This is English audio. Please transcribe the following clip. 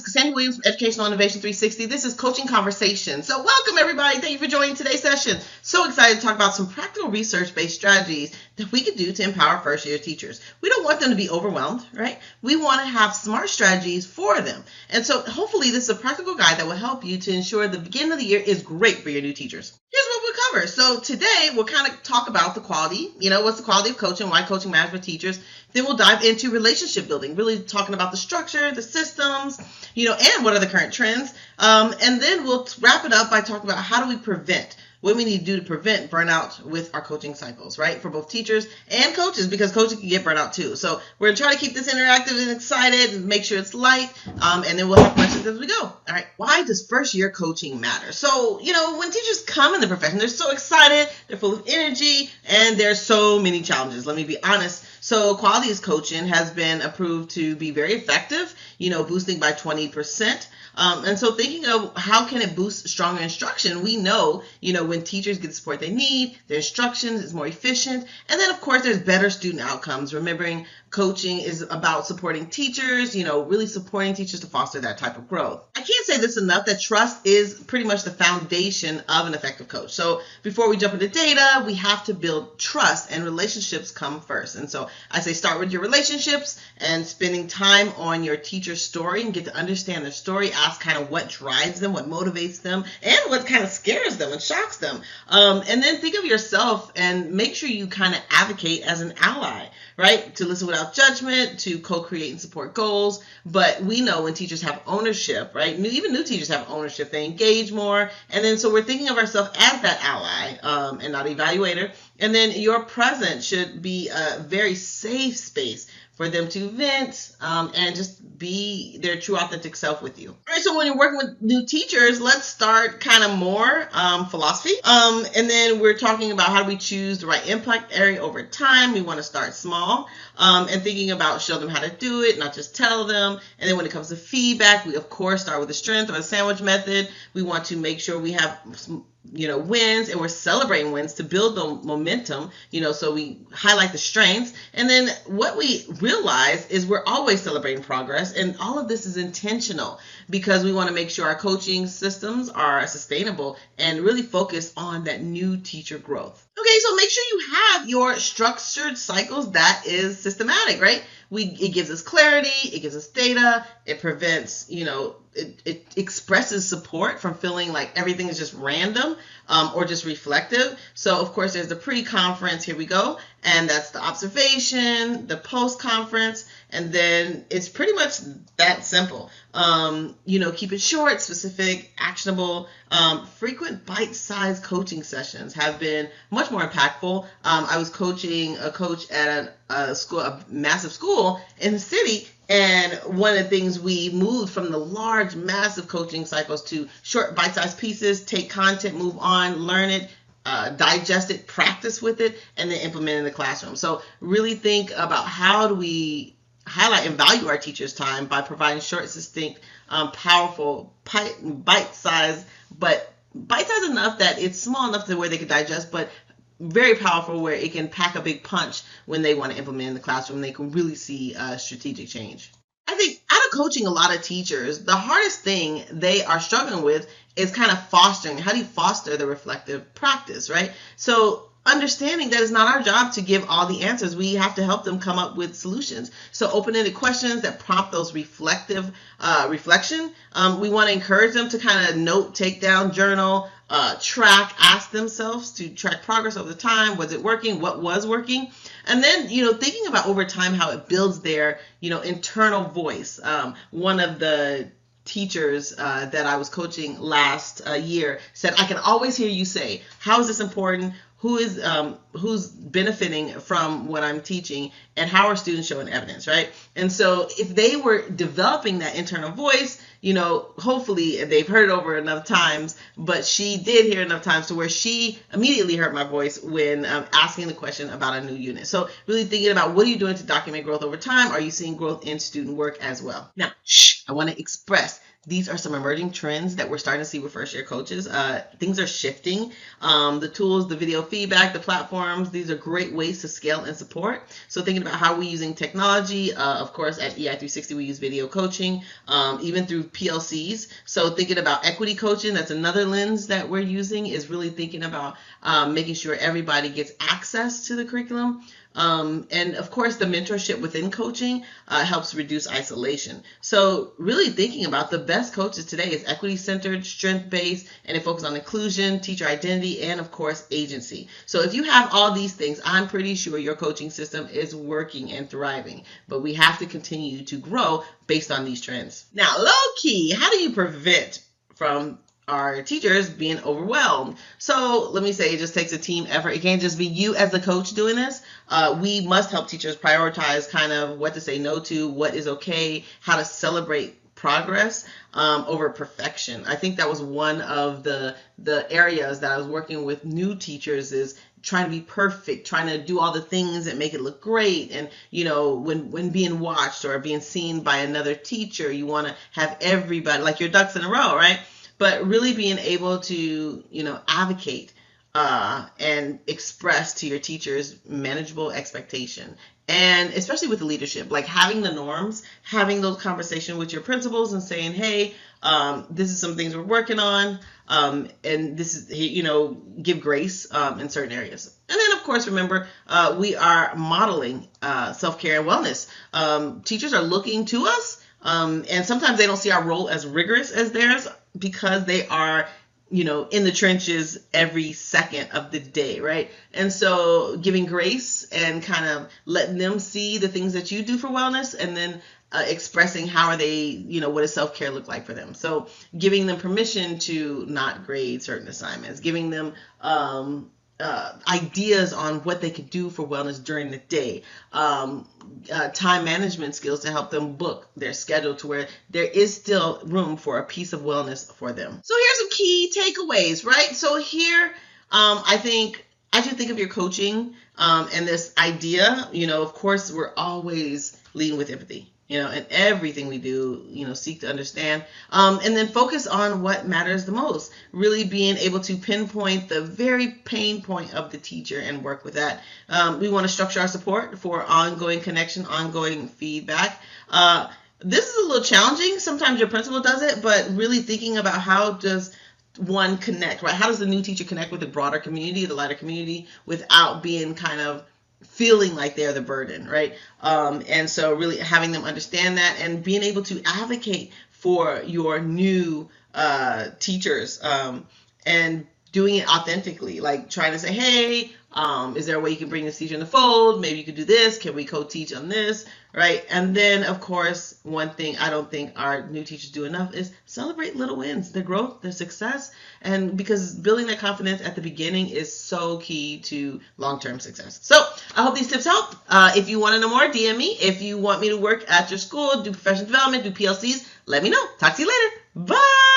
is Cassandra Williams from Educational Innovation 360. This is Coaching Conversation. So welcome everybody. Thank you for joining today's session. So excited to talk about some practical research-based strategies that we can do to empower first-year teachers. We don't want them to be overwhelmed, right? We want to have smart strategies for them. And so hopefully this is a practical guide that will help you to ensure the beginning of the year is great for your new teachers. Here's what we'll cover. So today we'll kind of talk about the quality, what's the quality of coaching, why coaching matters for teachers. Then we'll dive into relationship building, really talking about the structure, the systems, and what are the current trends. And then we'll wrap it up by talking about how do we prevent, what we need to do to prevent burnout with our coaching cycles, right? For both teachers and coaches, because coaches can get burnout too. So we're going to try to keep this interactive and excited and make sure it's light. And then we'll have questions as we go. All right. Why does first year coaching matter? So, when teachers come in the profession, they're so excited, they're full of energy, and there's so many challenges. Let me be honest. So quality coaching has been approved to be very effective, boosting by 20%. And so thinking of how can it boost stronger instruction, we know, when teachers get the support they need, their instruction is more efficient. And then, of course, there's better student outcomes. Remembering coaching is about supporting teachers, really supporting teachers to foster that type of growth. I can't say this enough that trust is pretty much the foundation of an effective coach. So before we jump into data, we have to build trust, and relationships come first. And so I say start with your relationships and spending time on your teacher's story and get to understand their story. Ask kind of what drives them, what motivates them, and what kind of scares them and shocks them. And then think of yourself and make sure you kind of advocate as an ally, right? To listen without judgment, to co-create and support goals. But we know when teachers have ownership, right? Even new teachers have ownership. They engage more. And then so we're thinking of ourselves as that ally and not evaluator. And then your presence should be a very safe space for them to vent and just be their true authentic self with you. All right, so when you're working with new teachers, let's start kind of more philosophy. And then we're talking about how do we choose the right impact area over time. We want to start small and thinking about show them how to do it, not just tell them. And then when it comes to feedback, we of course start with the strength or the sandwich method. We want to make sure we have wins, and we're celebrating wins to build the momentum, so we highlight the strengths. And then what we realize is we're always celebrating progress, and all of this is intentional because we want to make sure our coaching systems are sustainable and really focus on that new teacher growth. Okay, so make sure you have your structured cycles that is systematic, right? It gives us clarity, it gives us data, it prevents, it expresses support from feeling like everything is just random or just reflective. So, of course, there's the pre-conference, here we go, and that's the observation, the post-conference, and then it's pretty much that simple. Keep it short, specific, actionable. Frequent bite-sized coaching sessions have been much more impactful. I was coaching a coach at a massive school in the city, and one of the things we moved from the large, massive coaching cycles to short, bite-sized pieces, take content, move on, learn it, digest it, practice with it, and then implement it in the classroom. So really think about how do we highlight and value our teachers' time by providing short, succinct, powerful, bite-sized, but bite-sized enough that it's small enough to where they can digest, but very powerful where it can pack a big punch when they want to implement in the classroom. They can really see strategic change. I think out of coaching a lot of teachers, the hardest thing they are struggling with is kind of fostering. How do you foster the reflective practice, right? So understanding that it's not our job to give all the answers. We have to help them come up with solutions. So open-ended questions that prompt those reflective reflection. We want to encourage them to kind of note, take down, journal, track, ask themselves to track progress over time. Was it working? What was working? And then, thinking about over time how it builds their, internal voice. One of the teachers that I was coaching last year said, I can always hear you say, how is this important? Who's benefiting from what I'm teaching, and how are students showing evidence, right? And so if they were developing that internal voice, hopefully they've heard it over enough times, but she did hear enough times to where she immediately heard my voice when asking the question about a new unit. So really thinking about what are you doing to document growth over time? Are you seeing growth in student work as well? Now, I want to express these are some emerging trends that we're starting to see with first year coaches. Things are shifting. The tools, the video feedback, the platforms, these are great ways to scale and support. So thinking about how we're using technology, of course, at EI360, we use video coaching, even through PLCs. So thinking about equity coaching, that's another lens that we're using, is really thinking about making sure everybody gets access to the curriculum. And of course, the mentorship within coaching helps reduce isolation. So really thinking about the best coaches today is equity-centered, strength-based, and it focuses on inclusion, teacher identity, and of course, agency. So if you have all these things, I'm pretty sure your coaching system is working and thriving. But we have to continue to grow based on these trends. Now, low-key, how do you prevent from our teachers being overwhelmed? So let me say, it just takes a team effort. It can't just be you as the coach doing this. We must help teachers prioritize kind of what to say no to, what is okay, how to celebrate progress over perfection. I think that was one of the areas that I was working with new teachers, is trying to be perfect, trying to do all the things that make it look great. And, you know, when being watched or being seen by another teacher, you want to have everybody, like your ducks in a row, right? But really being able to, you know, advocate and express to your teachers manageable expectation. And especially with the leadership, like having the norms, having those conversations with your principals and saying, hey, this is some things we're working on, and this is, you know, give grace in certain areas. And then, of course, remember, we are modeling self-care and wellness. Teachers are looking to us, and sometimes they don't see our role as rigorous as theirs, because they are, you know, in the trenches every second of the day, right? And so giving grace and kind of letting them see the things that you do for wellness, and then expressing how are they, you know, what does self-care look like for them. So giving them permission to not grade certain assignments, giving them ideas on what they could do for wellness during the day, time management skills to help them book their schedule to where there is still room for a piece of wellness for them. So here's some key takeaways, right? So here, I think as you think of your coaching and this idea, you know, of course, we're always leading with empathy. You know, and everything we do, you know, seek to understand, and then focus on what matters the most, really being able to pinpoint the very pain point of the teacher and work with that. We want to structure our support for ongoing connection, ongoing feedback. This is a little challenging. Sometimes your principal does it, but really thinking about how does one connect, right? How does the new teacher connect with the broader community, the lighter community, without being kind of feeling like they're the burden, right? And so really having them understand that and being able to advocate for your new teachers, and doing it authentically, like trying to say, hey, is there a way you can bring this teacher in the fold? Maybe you could do this. Can we co-teach on this, right? And then, of course, one thing I don't think our new teachers do enough is celebrate little wins, their growth, their success, and because building that confidence at the beginning is so key to long-term success. So I hope these tips help. If you want to know more, DM me. If you want me to work at your school, do professional development, do PLCs, let me know. Talk to you later. Bye.